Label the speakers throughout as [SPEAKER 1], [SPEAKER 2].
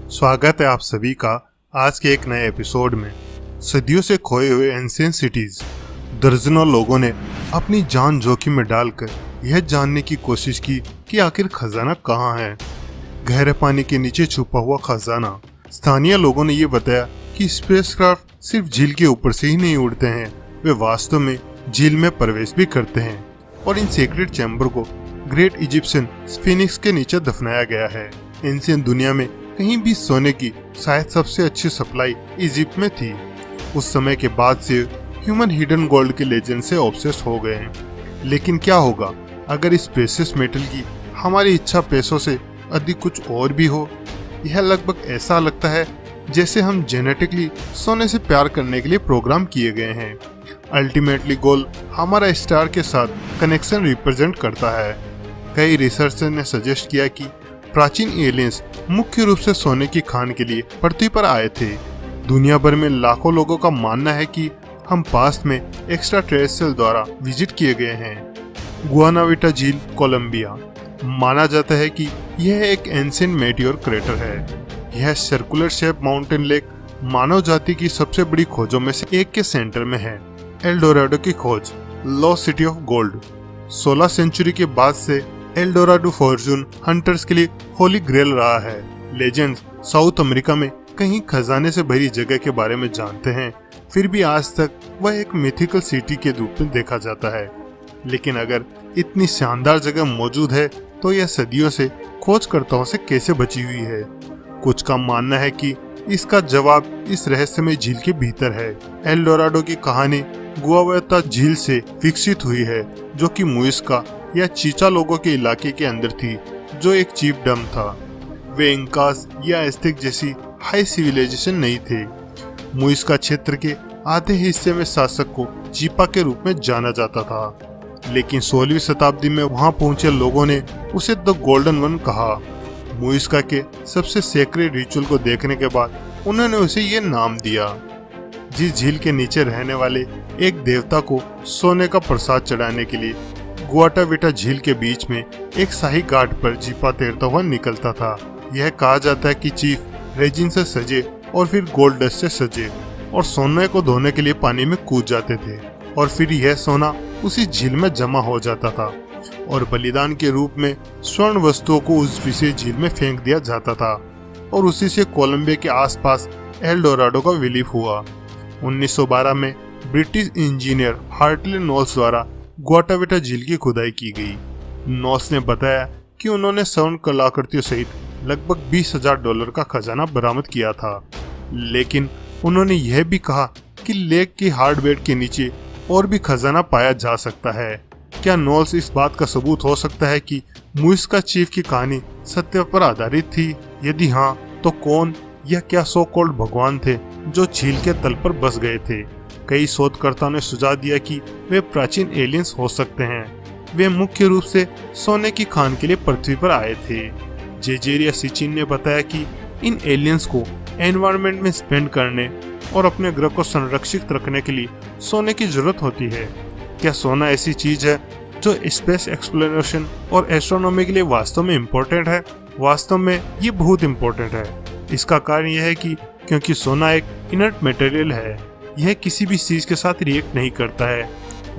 [SPEAKER 1] स्वागत है आप सभी का आज के एक नए एपिसोड में। सदियों से खोए हुए एंशिएंट सिटीज, दर्जनों लोगों ने अपनी जान जोखिम में डालकर यह जानने की कोशिश की कि आखिर खजाना कहाँ है। गहरे पानी के नीचे छुपा हुआ खजाना। स्थानीय लोगों ने यह बताया कि स्पेसक्राफ्ट सिर्फ झील के ऊपर से ही नहीं उड़ते हैं, वे वास्तव में झील में प्रवेश भी करते हैं और इन सीक्रेट चैम्बर को ग्रेट इजिप्शियन स्फिनिक्स के नीचे दफनाया गया है। एंशिएंट दुनिया में कहीं भी सोने की शायद सबसे अच्छी सप्लाई इजिप्ट में थी। उस समय के बाद से ह्यूमन हिडन गोल्ड के लेजेंड से ऑब्सेस हो गए हैं। लेकिन क्या होगा अगर इस प्रेशियस मेटल की हमारी इच्छा पैसों से अधिक कुछ और भी हो। यह लगभग ऐसा लगता है जैसे हम जेनेटिकली सोने से प्यार करने के लिए प्रोग्राम किए गए हैं। अल्टीमेटली गोल हमारा स्टार के साथ कनेक्शन रिप्रेजेंट करता है। कई रिसर्चर ने सजेस्ट किया कि प्राचीन एलियंस मुख्य रूप से सोने की खान के लिए पृथ्वी पर आए थे। दुनिया भर में लाखों लोगों का मानना है कि हम पास्ट में एक्स्ट्रा टेरेस्ट्रियल द्वारा विजिट किए गए हैं। गुआनाविटा झील, कोलंबिया। माना जाता है कि यह एक एंशिएंट मेटियोर क्रेटर है। यह सर्कुलर शेप माउंटेन लेक मानव जाति की सबसे बड़ी खोजों में से एक के सेंटर में है। एल डोराडो की खोज, lost city of gold. 16 century के बाद से एल डोराडो फॉर्चून हंटर्स के लिए होली ग्रेल रहा है। लेजेंड्स साउथ अमेरिका में कहीं खजाने से भरी जगह के बारे में जानते हैं, फिर भी आज तक वह एक मिथिकल सिटी के रूप में देखा जाता है। लेकिन अगर इतनी शानदार जगह मौजूद है तो यह सदियों से खोजकर्ताओं से कैसे बची हुई है। कुछ का मानना है कि इसका जवाब इस रहस्यमय झील के भीतर है। एल डोराडो की कहानी गुआनाविटा झील से विकसित हुई है, जो कि मुइस्का या चीचा लोगों के इलाके के अंदर थी, जो एक चीफडम था। वे इंकास या एज़्टेक जैसी हाई सिविलाइजेशन नहीं थे। मुइस्का क्षेत्र के आधे हिस्से में शासक को चीपा के रूप में जाना जाता था, लेकिन 16वीं शताब्दी में वहां पहुंचे लोगों ने उसे द गोल्डन वन कहा। मुइस्का के सबसे सेक्रेड रिचुअल को देखने के बाद उन्होंने उसे ये नाम दिया। जिस झील के नीचे रहने वाले एक देवता को सोने का प्रसाद चढ़ाने के लिए गुआनाविटा झील के बीच में एक शाही घाट पर जीपा तैरता हुआ निकलता था। यह कहा जाता है कि चीफ रेजिन से सजे और फिर गोल्ड डस्ट से सजे और सोने को धोने के लिए पानी में कूद जाते थे, और फिर यह सोना उसी झील में जमा हो जाता था और बलिदान के रूप में स्वर्ण वस्तुओं को उस विशेष झील में फेंक दिया जाता था, और उसी से कोलंबिया के आसपास एल डोराडो का विलीप हुआ। 1912 में ब्रिटिश इंजीनियर हार्टली नोल्स द्वारा गुआनाविटा झील की खुदाई की गई। नोल्स ने बताया कि उन्होंने स्वर्ण कलाकृतियों सहित लगभग $20,000 का खजाना बरामद किया था, लेकिन उन्होंने यह भी कहा कि लेक की हार्ड बेड के नीचे और भी खजाना पाया जा सकता है। क्या नोल्स इस बात का सबूत हो सकता है कि मुइस्का चीफ की कहानी सत्य पर आधारित थी? यदि हाँ, तो कौन या क्या सो कॉल्ड भगवान थे जो झील के तल पर बस गए थे? कई शोधकर्ताओं ने सुझाव दिया कि वे प्राचीन एलियंस हो सकते हैं। वे मुख्य रूप से सोने की खान के लिए पृथ्वी पर आए थे। जेजेरिया सिचिन ने बताया कि इन एलियंस को एनवायरनमेंट में स्पेंड करने और अपने ग्रह को संरक्षित रखने के लिए सोने की जरूरत होती है। क्या सोना ऐसी चीज है जो स्पेस एक्सप्लोरेशन और एस्ट्रोनॉमी के लिए वास्तव में इम्पोर्टेंट है? वास्तव में ये बहुत इम्पोर्टेंट है। इसका कारण यह है कि क्योंकि सोना एक इनर्ट मटेरियल है, यह किसी भी चीज के साथ रिएक्ट नहीं करता है।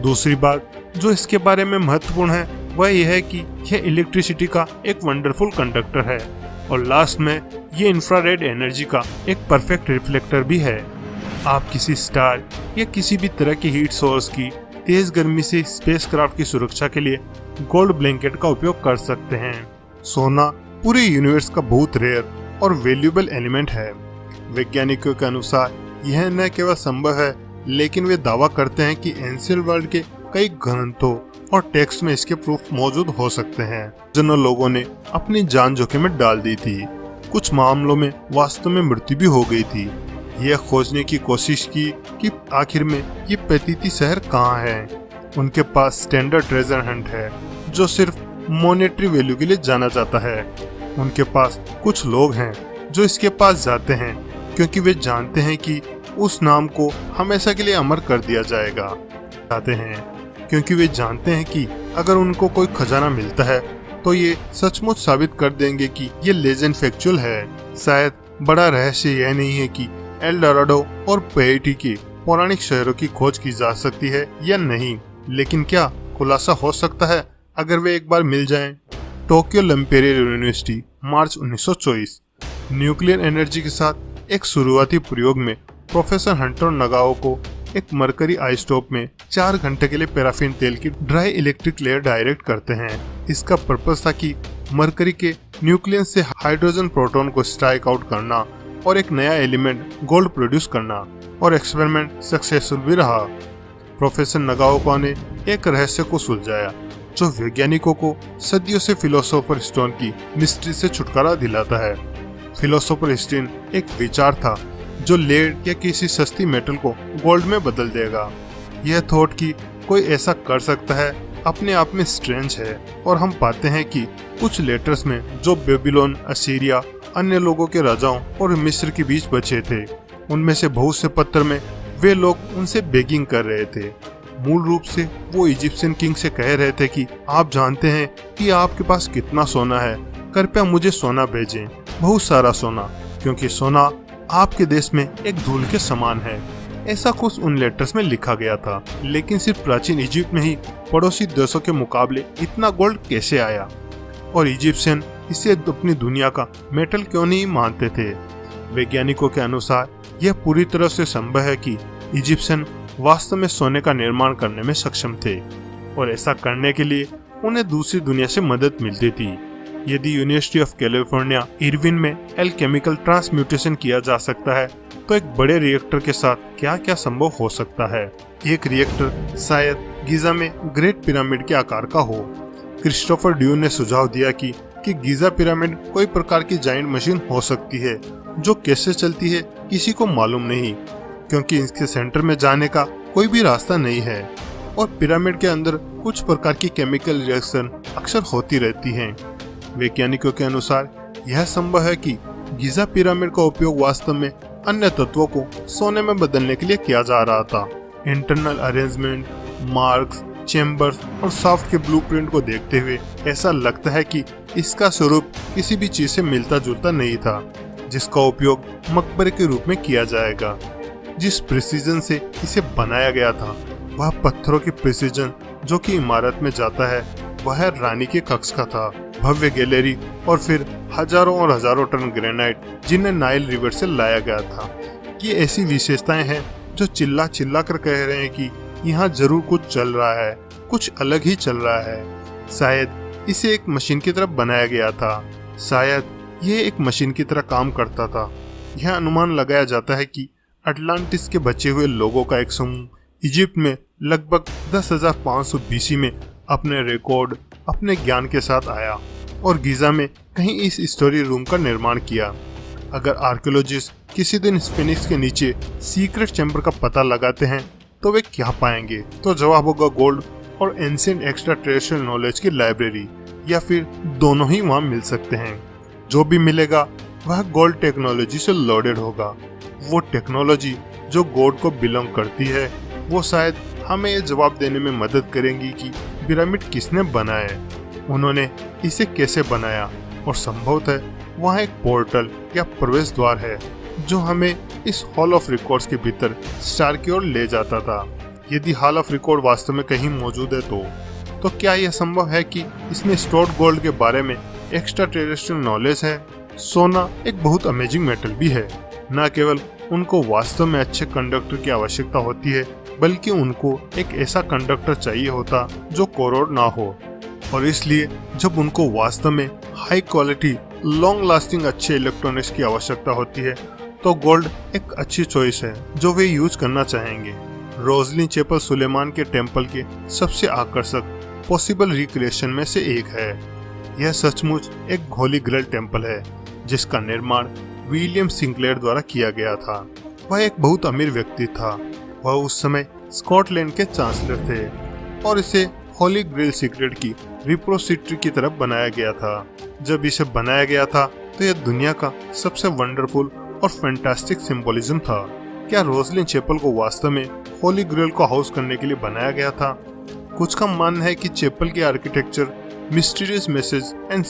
[SPEAKER 1] दूसरी बात जो इसके बारे में महत्वपूर्ण है वह यह है कि यह इलेक्ट्रिसिटी का एक वंडरफुल कंडक्टर है, और लास्ट में ये इंफ्रारेड एनर्जी का एक परफेक्ट रिफ्लेक्टर भी है। आप किसी स्टार या किसी भी तरह की हीट सोर्स की तेज गर्मी से स्पेसक्राफ्ट की सुरक्षा के लिए गोल्ड ब्लैंकेट का उपयोग कर सकते हैं। सोना पूरे यूनिवर्स का बहुत रेयर और वैल्यूएबल एलिमेंट है। वैज्ञानिकों के अनुसार यह न केवल संभव है, लेकिन वे दावा करते हैं कि एंशिएंट वर्ल्ड के कई ग्रंथों और टेक्स्ट में इसके प्रूफ मौजूद हो सकते हैं। जिन लोगों ने अपनी जान जोखिम में डाल दी थी, कुछ मामलों में वास्तव में मृत्यु भी हो गई थी। यह खोजने की कोशिश की कि आखिर में ये पैतीती शहर कहाँ है। उनके पास स्टैंडर्ड ट्रेजर हंट है जो सिर्फ मॉनेटरी वैल्यू के लिए जाना जाता है। उनके पास कुछ लोग हैं जो इसके पास जाते हैं क्योंकि वे जानते हैं कि उस नाम को हमेशा के लिए अमर कर दिया जाएगा। जाते हैं क्योंकि वे जानते हैं कि अगर उनको कोई खजाना मिलता है तो ये सचमुच साबित कर देंगे कि ये लेजेंड फैक्चुअल है। शायद बड़ा रहस्य यह नहीं है कि एल डोराडो और पेइटी के पौराणिक शहरों की खोज की जा सकती है या नहीं, लेकिन क्या खुलासा हो सकता है अगर वे एक बार मिल जाएं? टोक्यो इम्पीरियल यूनिवर्सिटी, मार्च 1924। न्यूक्लियर एनर्जी के साथ एक शुरुआती प्रयोग में प्रोफेसर हंटर नगाओ को एक मरकरी आइसोटोप में 4 घंटे के लिए पैराफिन तेल की ड्राई इलेक्ट्रिक लेयर डायरेक्ट करते हैं। इसका पर्पस था कि मरकरी के न्यूक्लियस से हाइड्रोजन प्रोटॉन को स्ट्राइक आउट करना और एक नया एलिमेंट गोल्ड प्रोड्यूस करना, और एक्सपेरिमेंट सक्सेसफुल भी रहा। प्रोफेसर नगाओका ने एक रहस्य को सुलझाया जो वैज्ञानिकों को सदियों से फिलोसोफर स्टोन की मिस्ट्री से छुटकारा दिलाता है। फिलोसोफर स्टोन एक विचार था जो लेड या किसी सस्ती मेटल को गोल्ड में बदल देगा। यह थॉट कि कोई ऐसा कर सकता है अपने आप में स्ट्रेंज है, और हम पाते हैं कि कुछ लेटर्स में जो बेबीलोन, असीरिया, अन्य लोगों के राजाओं और मिस्र के बीच बचे थे, उनमें से बहुत से पत्र में वे लोग उनसे बेगिंग कर रहे थे। मूल रूप से वो इजिप्शियन किंग से कह रहे थे कि आप जानते हैं कि आपके पास कितना सोना है, कृपया मुझे सोना भेजें, बहुत सारा सोना, क्योंकि सोना आपके देश में एक धूल के समान है। ऐसा कुछ उन लेटर्स में लिखा गया था। लेकिन सिर्फ प्राचीन इजिप्ट में ही पड़ोसी देशों के मुकाबले इतना गोल्ड कैसे आया, और इजिप्शियन इसे अपनी दुनिया का मेटल क्यों नहीं मानते थे? वैज्ञानिकों के अनुसार यह पूरी तरह से संभव है कि इजिप्शियन वास्तव में सोने का निर्माण करने में सक्षम थे, और ऐसा करने के लिए उन्हें दूसरी दुनिया से मदद मिलती थी। यदि यूनिवर्सिटी ऑफ कैलिफोर्निया इरविन में एल्केमिकल ट्रांसम्यूटेशन किया जा सकता है, तो एक बड़े रिएक्टर के साथ क्या क्या संभव हो सकता है? एक रिएक्टर शायद गीजा में ग्रेट पिरामिड के आकार का हो। क्रिस्टोफर ड्यून ने सुझाव दिया कि गीजा पिरामिड कोई प्रकार की जाइंट मशीन हो सकती है जो कैसे चलती है किसी को मालूम नहीं, क्योंकि इसके सेंटर में जाने का कोई भी रास्ता नहीं है, और पिरामिड के अंदर कुछ प्रकार की केमिकल रिएक्शन अक्सर होती रहती हैं। वैज्ञानिकों के अनुसार यह संभव है कि गीजा पिरामिड का उपयोग वास्तव में अन्य तत्वों को सोने में बदलने के लिए किया जा रहा था। इंटरनल अरेंजमेंट, मार्क्स, चेम्बर्स और शाफ्ट के ब्लूप्रिंट को देखते हुए ऐसा लगता है कि इसका स्वरूप किसी भी चीज से मिलता जुलता नहीं था जिसका उपयोग मकबरे के रूप में किया जाएगा। जिस प्रिसीजन से इसे बनाया गया था, वह पत्थरों की प्रिसीजन जो कि इमारत में जाता है, वह रानी के कक्ष का था। भव्य गैलरी और फिर हजारों और हजारों टन ग्रेनाइट जिन्हें नाइल रिवर से लाया गया था। ये ऐसी विशेषताएं हैं जो चिल्ला चिल्ला कर कह रहे हैं कि यहाँ जरूर कुछ चल रहा है, कुछ अलग ही चल रहा है। शायद इसे एक मशीन की तरह बनाया गया था, शायद ये एक मशीन की तरह काम करता था। यह अनुमान लगाया जाता है कि अटलांटिस के बचे हुए लोगों का एक समूह इजिप्ट में लगभग 10,500 बीसी में अपने रिकॉर्ड, अपने ज्ञान के साथ आया और गीजा में कहीं इस स्टोरी रूम का निर्माण किया। अगर आर्कियोलॉजिस्ट किसी दिन स्फिंक्स के नीचे सीक्रेट चैम्बर का पता लगाते हैं तो वे क्या पाएंगे? तो जवाब होगा गोल्ड और एंशिएंट एक्स्ट्रा टेरेस्ट्रियल नॉलेज की लाइब्रेरी, या फिर दोनों ही वहाँ मिल सकते हैं। जो भी मिलेगा वह गोल्ड टेक्नोलॉजी से लोडेड होगा। वो टेक्नोलॉजी जो गॉड को बिलोंग करती है, वो शायद हमें ये जवाब देने में मदद करेंगी कि पिरामिड किसने बनाया, उन्होंने इसे कैसे बनाया, और संभवतः वहाँ एक पोर्टल या प्रवेश द्वार है जो हमें इस हॉल ऑफ रिकॉर्ड्स के भीतर स्टार की ओर ले जाता था। यदि हॉल ऑफ रिकॉर्ड वास्तव में कहीं मौजूद है तो क्या यह संभव है कि इसमें स्टोर्ड गोल्ड के बारे में एक्स्ट्रा टेरेस्ट्रियल नॉलेज है? सोना एक बहुत अमेजिंग मेटल भी है। न केवल उनको वास्तव में अच्छे कंडक्टर की आवश्यकता होती है, बल्कि उनको एक ऐसा कंडक्टर चाहिए होता जो कोरोड ना हो, और इसलिए जब उनको वास्तव में हाई क्वालिटी लॉन्ग लास्टिंग अच्छे इलेक्ट्रॉनिक्स की आवश्यकता होती है तो गोल्ड एक अच्छी चॉइस है जो वे यूज करना चाहेंगे। रोजलिन चैपल सुलेमान के टेम्पल के सबसे आकर्षक पॉसिबल रिक्रिएशन में से एक है। यह सचमुच एक होली ग्रेल टेम्पल है जिसका निर्माण विलियम सिंक्लेयर द्वारा किया गया था। वह एक बहुत अमीर व्यक्ति था। वह उस समय स्कॉटलैंड के चांसलर थे और इसे होली ग्रेल सीक्रेट की रिपोजिटरी की तरफ बनाया गया था। जब इसे बनाया गया था तो यह दुनिया का सबसे वंडरफुल और फैंटास्टिक सिंबोलिज्म था। क्या रोजलिन चैपल को वास्तव में होली ग्रेल को हाउस करने के लिए बनाया गया था? कुछ का मानना है कि चैपल की आर्किटेक्चर मिस्टीरियस मैसेज एंड